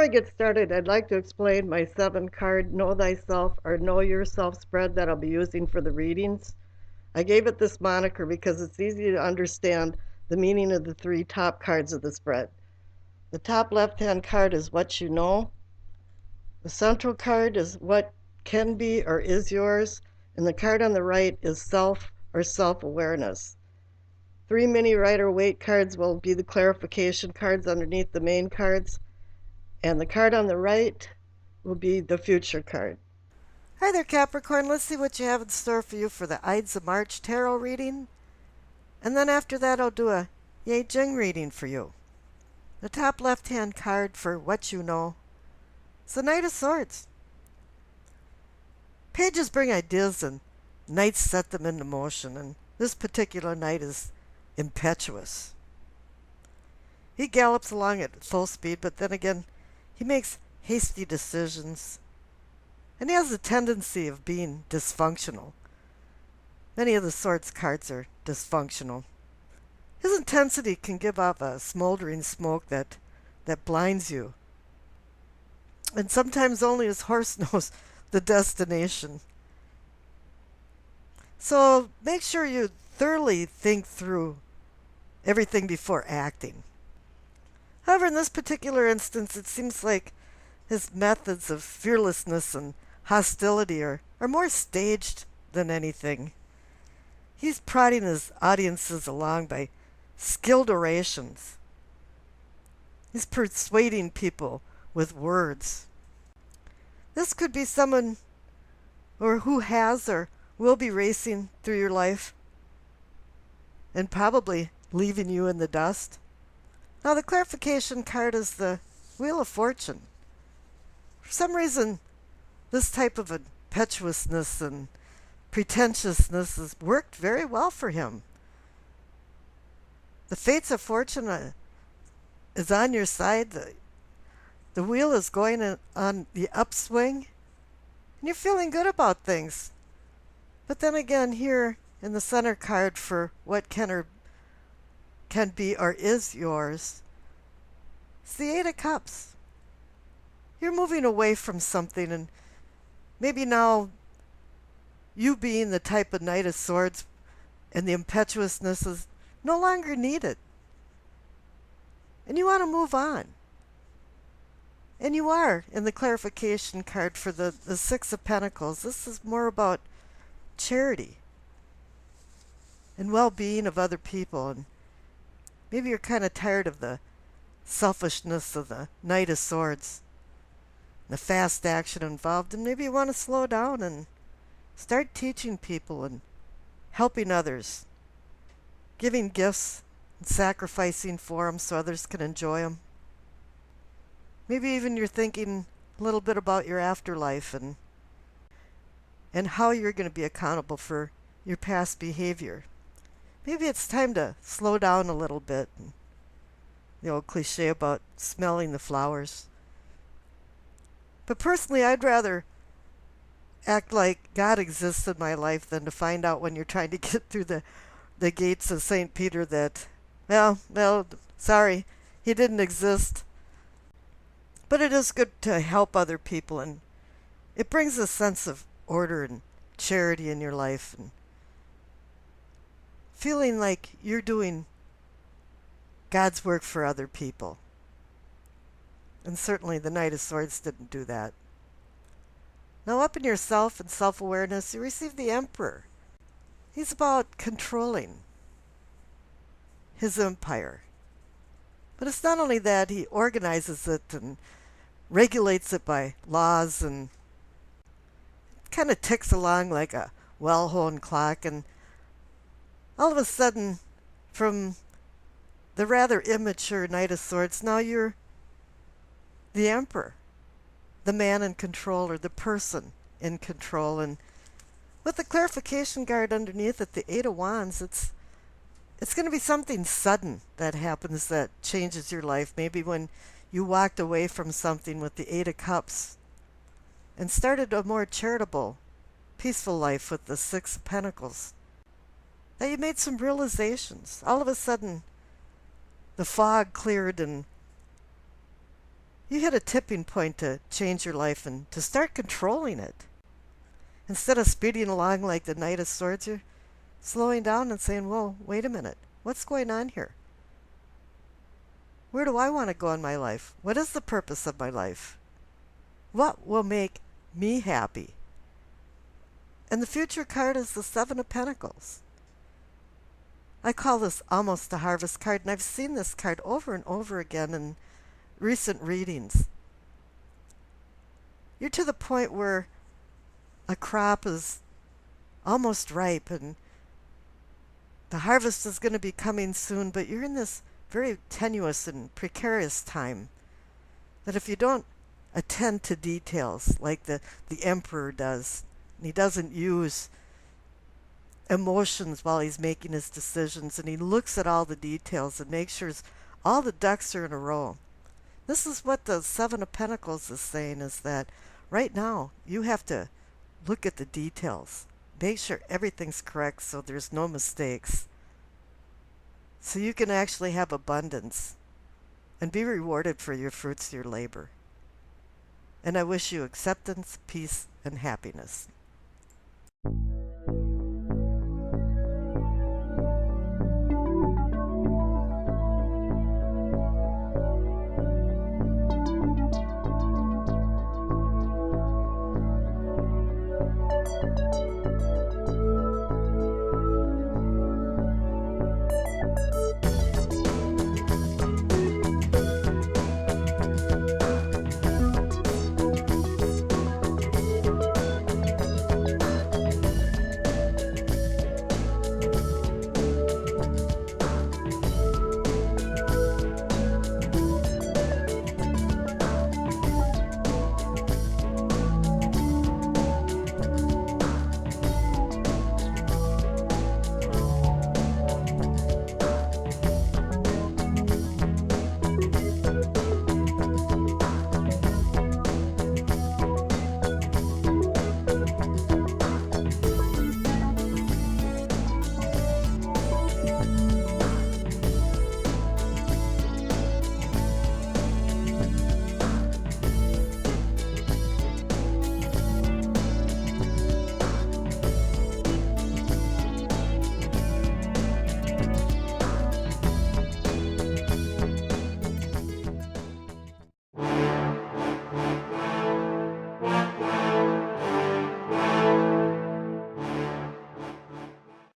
I get started, I'd like to explain my 7 card Know Thyself or Know Yourself spread that I'll be using for the readings. I gave it this moniker because it's easy to understand the meaning of the 3 top cards of the spread. The top left-hand card is What You Know. The central card is What Can Be or Is Yours. And the card on the right is Self or Self-Awareness. 3 mini Rider-Waite cards will be the clarification cards underneath the main cards. And the card on the right will be the future card. Hi there, Capricorn. Let's see what you have in store for you for the Ides of March tarot reading. And then after that, I'll do a I Ching reading for you. The top left-hand card for What You Know is the Knight of Swords. Pages bring ideas and knights set them into motion, and this particular knight is impetuous. He gallops along at full speed, but then again, he makes hasty decisions, and he has a tendency of being dysfunctional. Many of the Swords cards are dysfunctional. His intensity can give off a smoldering smoke that blinds you. And sometimes only his horse knows the destination. So make sure you thoroughly think through everything before acting. However, in this particular instance, it seems like his methods of fearlessness and hostility are more staged than anything. He's prodding his audiences along by skilled orations. He's persuading people with words. This could be someone or who has or will be racing through your life and probably leaving you in the dust. Now, the clarification card is the Wheel of Fortune. For some reason, this type of impetuousness and pretentiousness has worked very well for him. The fates of fortune is on your side. The wheel is going on the upswing, and you're feeling good about things. But then again, here in the center card for what can be or is yours, it's the Eight of Cups. You're moving away from something, and maybe now you being the type of Knight of Swords and the impetuousness is no longer needed. And you want to move on. And you are in the clarification card for the Six of Pentacles. This is more about charity and well-being of other people. And maybe you're kind of tired of the selfishness of the Knight of Swords, the fast action involved, and maybe you want to slow down and start teaching people and helping others, giving gifts and sacrificing for them so others can enjoy them. Maybe even you're thinking a little bit about your afterlife and how you're going to be accountable for your past behavior. Maybe it's time to slow down a little bit. The old cliche about smelling the flowers. But personally, I'd rather act like God exists in my life than to find out when you're trying to get through the gates of St. Peter that, well, sorry, he didn't exist. But it is good to help other people, and it brings a sense of order and charity in your life, and feeling like you're doing God's work for other people. And certainly the Knight of Swords didn't do that. Now, up in yourself and self-awareness, you receive the Emperor. He's about controlling his empire. But it's not only that, he organizes it and regulates it by laws, and it kind of ticks along like a well-honed clock. And all of a sudden, from the rather immature Knight of Swords, now you're the Emperor, the man in control, or the person in control. And with the clarification card underneath it, the Eight of Wands, it's going to be something sudden that happens that changes your life. Maybe when you walked away from something with the Eight of Cups and started a more charitable, peaceful life with the Six of Pentacles. That you made some realizations. All of a sudden, the fog cleared and You hit a tipping point to change your life and to start controlling it. Instead of speeding along like the Knight of Swords, you're slowing down and saying, whoa, wait a minute. What's going on here? Where do I want to go in my life? What is the purpose of my life? What will make me happy? And the future card is the Seven of Pentacles. I call this almost a harvest card, and I've seen this card over and over again in recent readings. You're to the point where a crop is almost ripe and the harvest is going to be coming soon, but you're in this very tenuous and precarious time that if you don't attend to details like the emperor does, and he doesn't use emotions while he's making his decisions, and he looks at all the details and makes sure all the ducks are in a row. This is what the Seven of Pentacles is saying, is that right now you have to look at the details. Make sure everything's correct so there's no mistakes. So you can actually have abundance and be rewarded for your fruits of your labor. And I wish you acceptance, peace, and happiness.